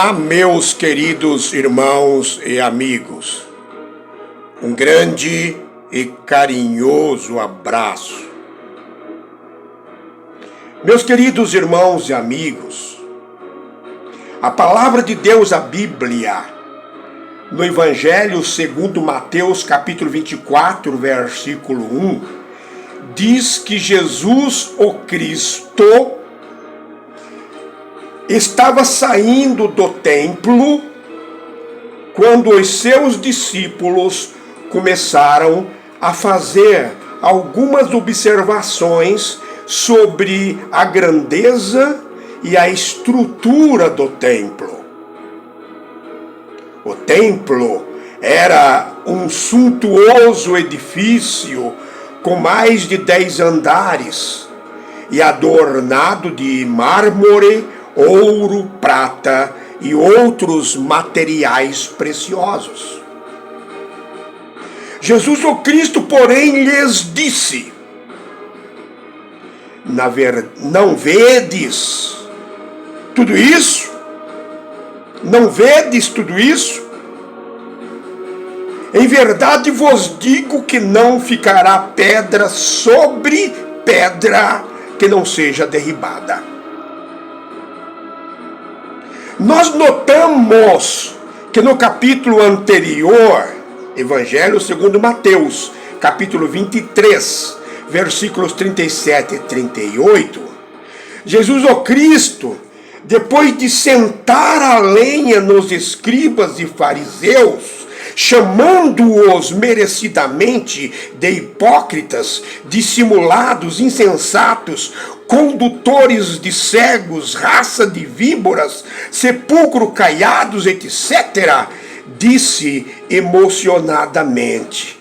Olá, meus queridos irmãos e amigos. Um grande e carinhoso abraço. Meus queridos irmãos e amigos, a palavra de Deus, a Bíblia, no Evangelho segundo Mateus, capítulo 24, versículo 1, diz que Jesus, o Cristo, estava saindo do templo quando os seus discípulos começaram a fazer algumas observações sobre a grandeza e a estrutura do templo. O templo era um suntuoso edifício com mais de 10 andares e adornado de mármore, ouro, prata e outros materiais preciosos. Jesus o Cristo, porém, lhes disse: não vedes tudo isso? Não vedes tudo isso? Em verdade vos digo que não ficará pedra sobre pedra que não seja derribada. Nós notamos que no capítulo anterior, Evangelho segundo Mateus, capítulo 23, versículos 37 e 38, Jesus o Cristo, depois de sentar a lenha nos escribas e fariseus, chamando-os merecidamente de hipócritas, dissimulados, insensatos, condutores de cegos, raça de víboras, sepulcro caiados, etc., disse emocionadamente: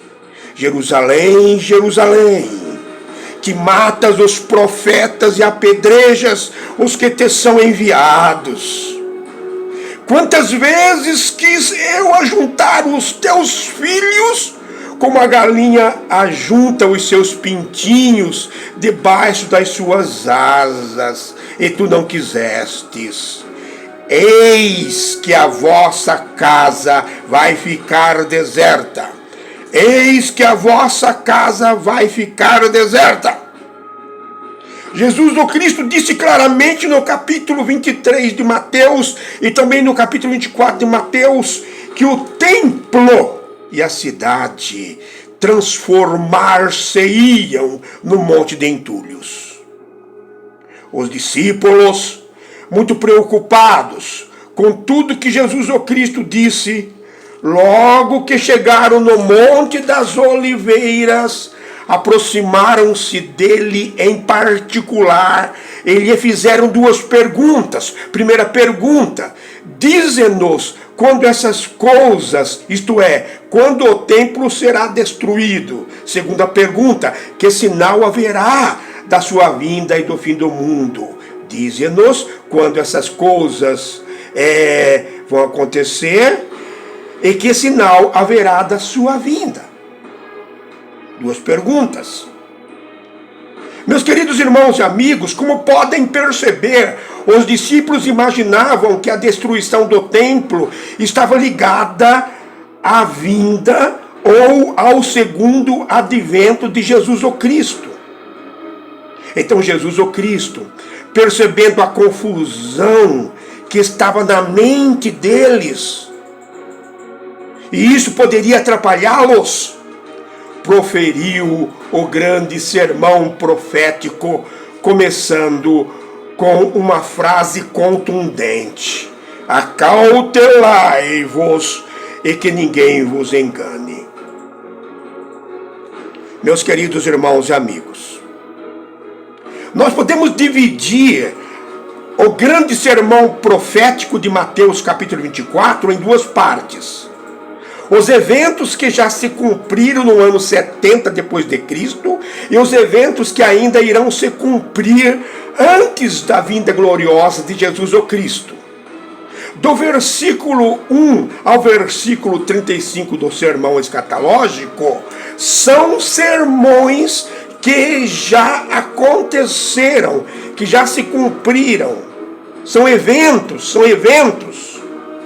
Jerusalém, Jerusalém, que matas os profetas e apedrejas os que te são enviados. Quantas vezes quis eu ajuntar os teus filhos, como a galinha ajunta os seus pintinhos debaixo das suas asas, e tu não quisestes. Eis que a vossa casa vai ficar deserta. Eis que a vossa casa vai ficar deserta. Jesus o Cristo disse claramente no capítulo 23 de Mateus e também no capítulo 24 de Mateus que o templo e a cidade transformar-se-iam no monte de entulhos. Os discípulos, muito preocupados com tudo que Jesus o Cristo disse, logo que chegaram no Monte das Oliveiras, aproximaram-se dele em particular e lhe fizeram duas perguntas. Primeira pergunta: dize-nos quando essas coisas, isto é, quando o templo será destruído. Segunda pergunta: que sinal haverá da sua vinda e do fim do mundo? Dize-nos quando essas coisas vão acontecer e que sinal haverá da sua vinda. Duas perguntas. Meus queridos irmãos e amigos, como podem perceber, os discípulos imaginavam que a destruição do templo estava ligada à vinda ou ao segundo advento de Jesus o Cristo. Então Jesus o Cristo, percebendo a confusão que estava na mente deles, e isso poderia atrapalhá-los, proferiu o grande sermão profético, começando com uma frase contundente: acautelai-vos e que ninguém vos engane. Meus queridos irmãos e amigos, nós podemos dividir o grande sermão profético de Mateus capítulo 24 em duas partes. Os eventos que já se cumpriram no ano 70 depois de Cristo e os eventos que ainda irão se cumprir antes da vinda gloriosa de Jesus o Cristo. Do versículo 1 ao versículo 35 do sermão escatológico, são sermões que já aconteceram, que já se cumpriram. São eventos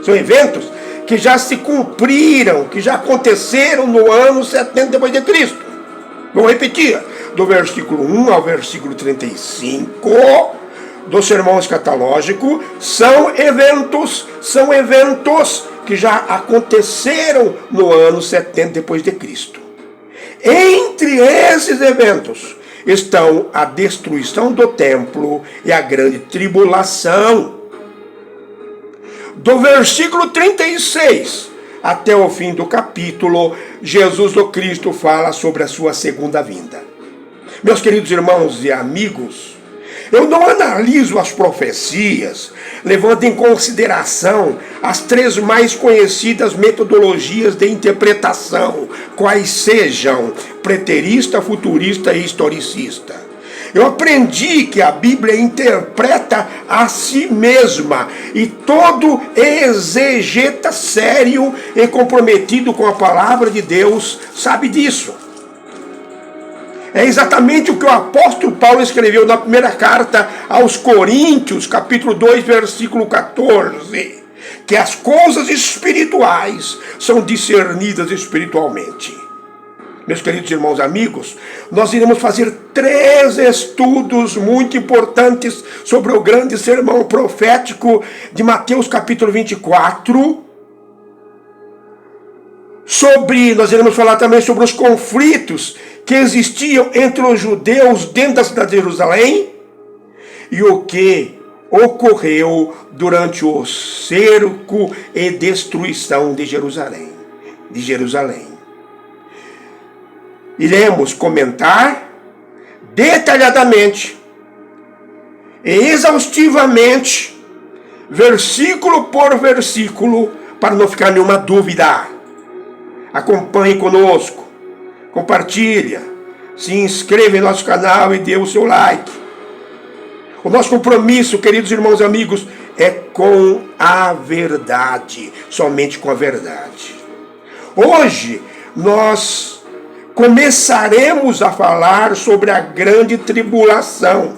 São eventos que já se cumpriram, que já aconteceram no ano 70 depois de Cristo. Vou repetir, do versículo 1 ao versículo 35 do sermão escatológico, são eventos que já aconteceram no ano 70 depois de Cristo. Entre esses eventos estão a destruição do templo e a grande tribulação. Do versículo 36 até o fim do capítulo, Jesus o Cristo fala sobre a sua segunda vinda. Meus queridos irmãos e amigos, eu não analiso as profecias, levando em consideração as 3 mais conhecidas metodologias de interpretação, quais sejam preterista, futurista e historicista. Eu aprendi que a Bíblia interpreta a si mesma, e todo exegeta sério e comprometido com a palavra de Deus sabe disso. É exatamente o que o apóstolo Paulo escreveu na primeira carta aos Coríntios, capítulo 2, versículo 14, que as coisas espirituais são discernidas espiritualmente. Meus queridos irmãos e amigos, nós iremos fazer 3 estudos muito importantes sobre o grande sermão profético de Mateus capítulo 24. Nós iremos falar também sobre os conflitos que existiam entre os judeus dentro da cidade de Jerusalém e o que ocorreu durante o cerco e destruição de Jerusalém. Iremos comentar detalhadamente e exaustivamente, versículo por versículo, para não ficar nenhuma dúvida. Acompanhe conosco, compartilha, se inscreva em nosso canal e dê o seu like. O nosso compromisso, queridos irmãos e amigos, é com a verdade, somente com a verdade. Hoje nós começaremos a falar sobre a grande tribulação,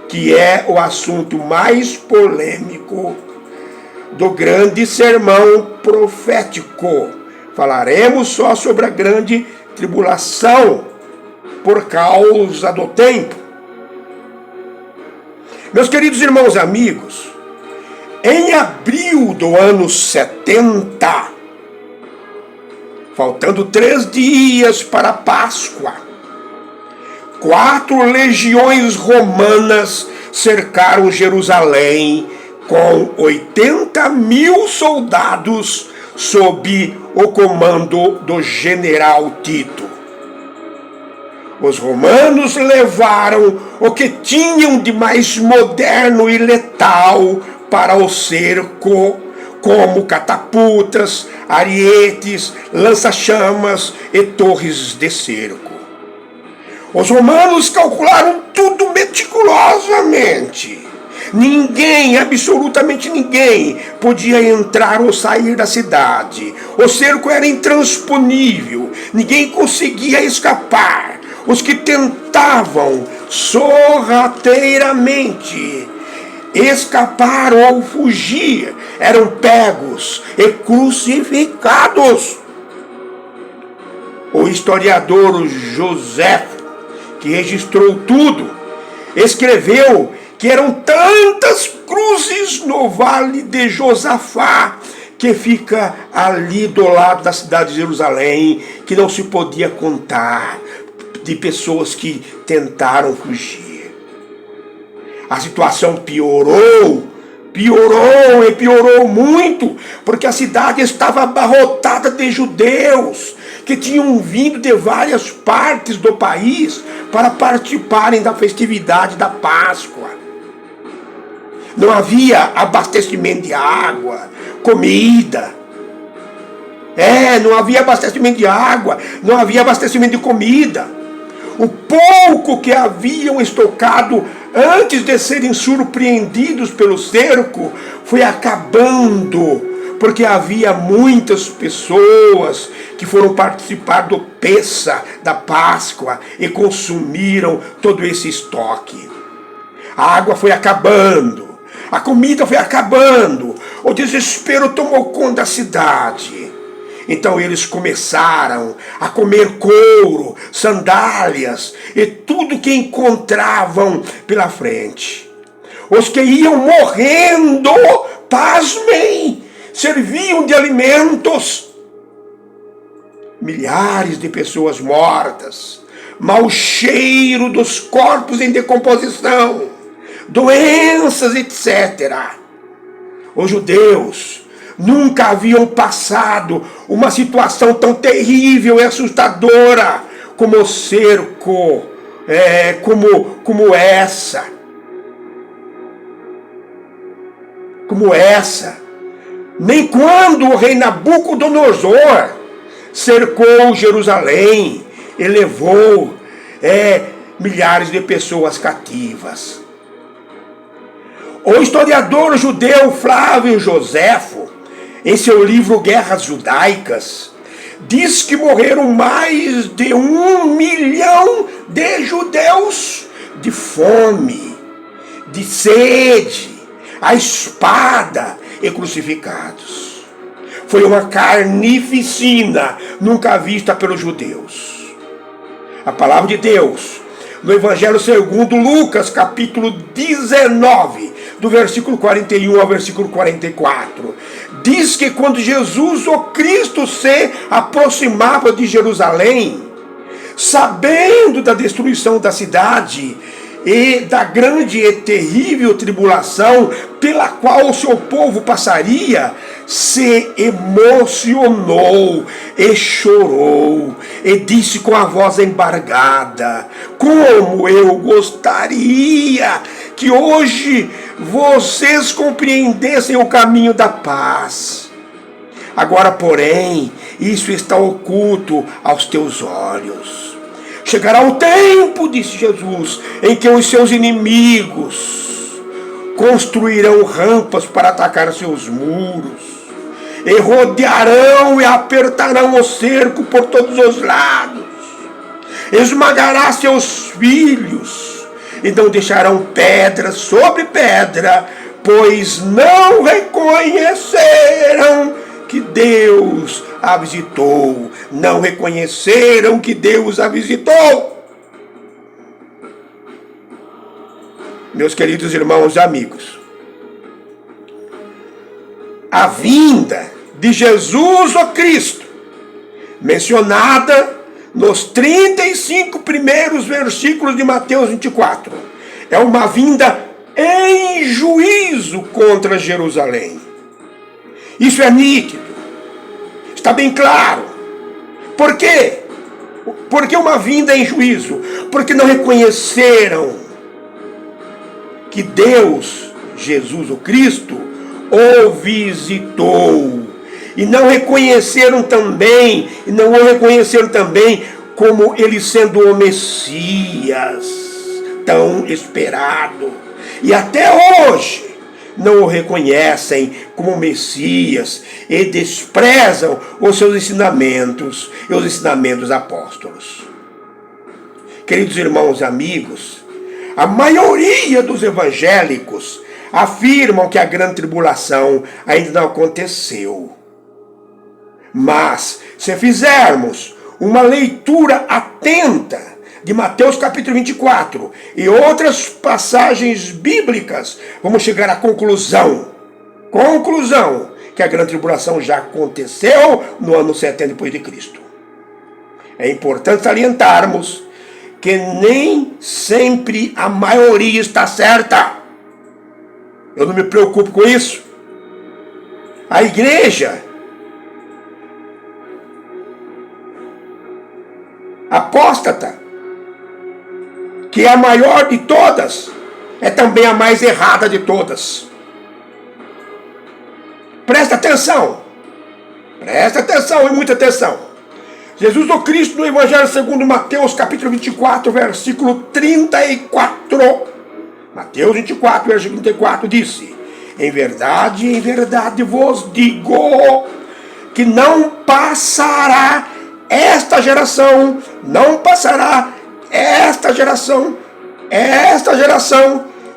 que é o assunto mais polêmico do grande sermão profético. Falaremos só sobre a grande tribulação por causa do tempo. Meus queridos irmãos e amigos, em abril do ano 70, faltando 3 dias para a Páscoa, 4 legiões romanas cercaram Jerusalém com 80.000 soldados sob o comando do general Tito. Os romanos levaram o que tinham de mais moderno e letal para o cerco, como catapultas, arietes, lança-chamas e torres de cerco. Os romanos calcularam tudo meticulosamente. Ninguém, absolutamente ninguém, podia entrar ou sair da cidade. O cerco era intransponível, ninguém conseguia escapar. Os que tentavam sorrateiramente escapar ou fugir eram pegos e crucificados. O historiador José, que registrou tudo, escreveu que eram tantas cruzes no vale de Josafá, que fica ali do lado da cidade de Jerusalém, que não se podia contar, de pessoas que tentaram fugir. A situação piorou muito, porque a cidade estava abarrotada de judeus que tinham vindo de várias partes do país para participarem da festividade da Páscoa. Não havia abastecimento de água, comida. Não havia abastecimento de água, não havia abastecimento de comida. O pouco que haviam estocado antes de serem surpreendidos pelo cerco foi acabando, porque havia muitas pessoas que foram participar do Pêssah, da Páscoa, e consumiram todo esse estoque. A água foi acabando, a comida foi acabando, O desespero tomou conta da cidade. Então eles começaram a comer couro, sandálias e tudo que encontravam pela frente. Os que iam morrendo, pasmem, serviam de alimentos. Milhares de pessoas mortas, mau cheiro dos corpos em decomposição, doenças, etc. Os judeus nunca haviam passado uma situação tão terrível e assustadora como o cerco, como essa. Nem quando o rei Nabucodonosor cercou Jerusalém e levou milhares de pessoas cativas. O historiador judeu Flávio Joséfo, em seu livro Guerras Judaicas, diz que morreram mais de 1 milhão de judeus de fome, de sede, a espada e crucificados. Foi uma carnificina nunca vista pelos judeus. A palavra de Deus, no Evangelho segundo Lucas, capítulo 19, do versículo 41 ao versículo 44, diz que quando Jesus, o Cristo, se aproximava de Jerusalém, sabendo da destruição da cidade e da grande e terrível tribulação pela qual o seu povo passaria, se emocionou e chorou e disse com a voz embargada: como eu gostaria que hoje vocês compreendessem o caminho da paz. Agora, porém, isso está oculto aos teus olhos. Chegará o tempo, disse Jesus, em que os seus inimigos construirão rampas para atacar seus muros, e rodearão e apertarão o cerco por todos os lados, esmagará seus filhos, e não deixarão pedra sobre pedra, pois não reconheceram que Deus a visitou. Não reconheceram que Deus a visitou. Meus queridos irmãos e amigos, a vinda de Jesus o Cristo, mencionada nos 35 primeiros versículos de Mateus 24, é uma vinda em juízo contra Jerusalém. Isso é nítido, está bem claro. Por quê? Porque uma vinda em juízo? Porque não reconheceram que Deus, Jesus o Cristo, o visitou. E não reconheceram também, como ele sendo o Messias, tão esperado. E até hoje não o reconhecem como Messias e desprezam os seus ensinamentos e os ensinamentos apóstolos. Queridos irmãos e amigos, a maioria dos evangélicos afirmam que a grande tribulação ainda não aconteceu. Mas, se fizermos uma leitura atenta de Mateus capítulo 24 e outras passagens bíblicas, vamos chegar à conclusão que a grande tribulação já aconteceu no ano 70 depois de Cristo. É importante salientarmos que nem sempre a maioria está certa. Eu não me preocupo com isso. A igreja apóstata, que é a maior de todas, é também a mais errada de todas. Presta atenção e muita atenção. Jesus o Cristo, no Evangelho segundo Mateus, capítulo 24, versículo 34. Mateus 24, versículo 34, disse: em verdade vos digo, que não passará esta geração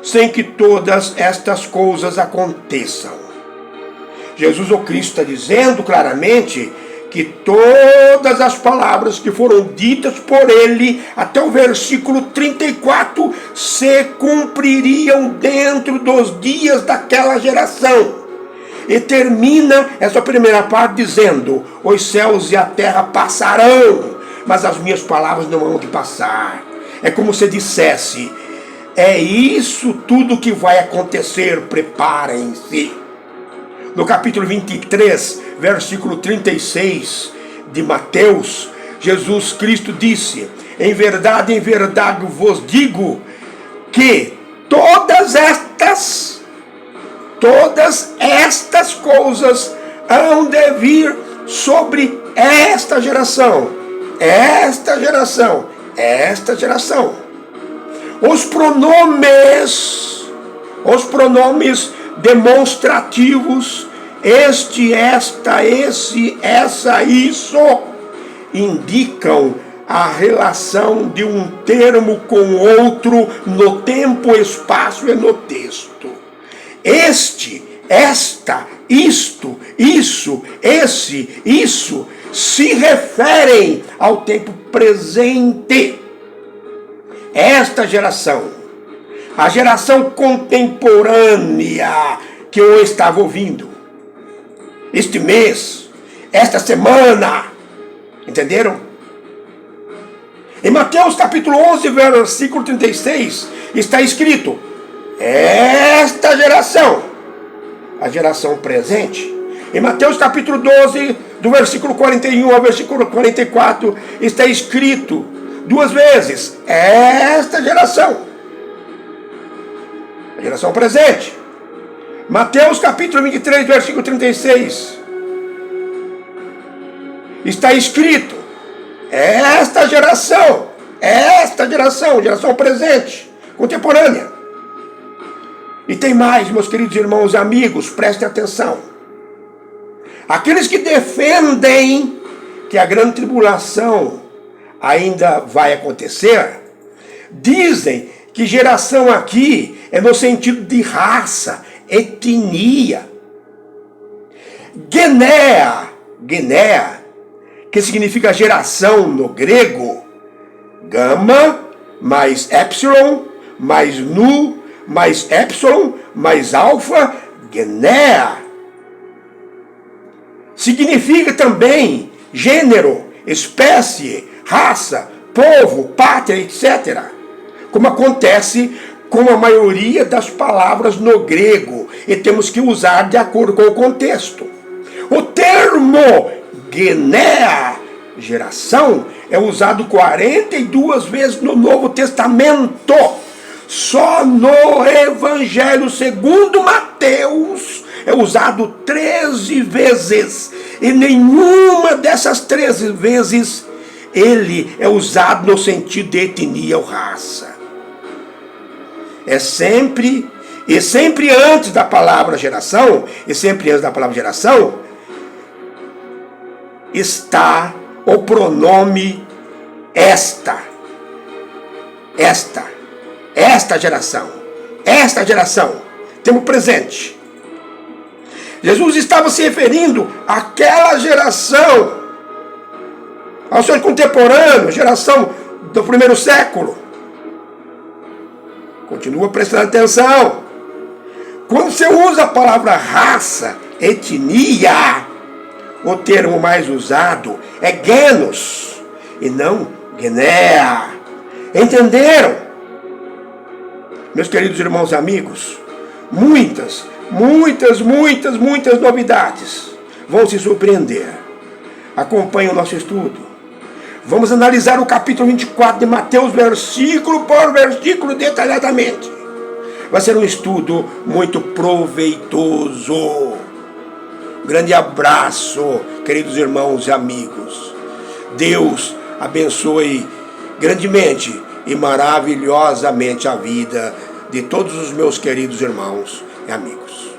sem que todas estas coisas aconteçam. Jesus o Cristo está dizendo claramente que todas as palavras que foram ditas por ele até o versículo 34 se cumpririam dentro dos dias daquela geração. E termina essa primeira parte dizendo: os céus e a terra passarão, mas as minhas palavras não hão de passar. É como se dissesse: é isso tudo que vai acontecer, preparem-se. No capítulo 23, versículo 36 de Mateus, Jesus Cristo disse: em verdade vos digo que todas estas coisas hão de vir sobre esta geração. Os pronomes demonstrativos, este, esta, esse, essa, isso, indicam a relação de um termo com outro no tempo, espaço e no texto. Este, esta, isto, isso, esse, isso, se referem ao tempo presente. Esta geração, a geração contemporânea que eu estava ouvindo, este mês, esta semana, entenderam? Em Mateus capítulo 11, versículo 36, está escrito: esta geração, a geração presente. Em Mateus capítulo 12, do versículo 41 ao versículo 44, está escrito duas vezes: esta geração, a geração presente. Mateus capítulo 23, versículo 36, está escrito: esta geração, geração presente, contemporânea. E tem mais, meus queridos irmãos e amigos, prestem atenção. Aqueles que defendem que a grande tribulação ainda vai acontecer, dizem que geração aqui é no sentido de raça, etnia. Genea, que significa geração no grego, gama, mais epsilon, mais nu, mais epsilon, mais alfa, genea. Significa também gênero, espécie, raça, povo, pátria, etc. Como acontece com a maioria das palavras no grego, e temos que usar de acordo com o contexto. O termo genea, geração, é usado 42 vezes no Novo Testamento. Só no Evangelho segundo Mateus é usado 13 vezes. E nenhuma dessas 13 vezes ele é usado no sentido de etnia ou raça. É sempre antes da palavra geração, está o pronome esta geração, termo presente. Jesus estava se referindo àquela geração, ao seu contemporâneo, geração do primeiro século. Continua prestando atenção. Quando você usa a palavra raça, etnia, o termo mais usado é genos e não genea. Entenderam? Meus queridos irmãos e amigos, muitas novidades vão se surpreender. Acompanhe o nosso estudo. Vamos analisar o capítulo 24 de Mateus, versículo por versículo, detalhadamente. Vai ser um estudo muito proveitoso. Grande abraço, queridos irmãos e amigos. Deus abençoe grandemente e maravilhosamente a vida de todos os meus queridos irmãos e amigos.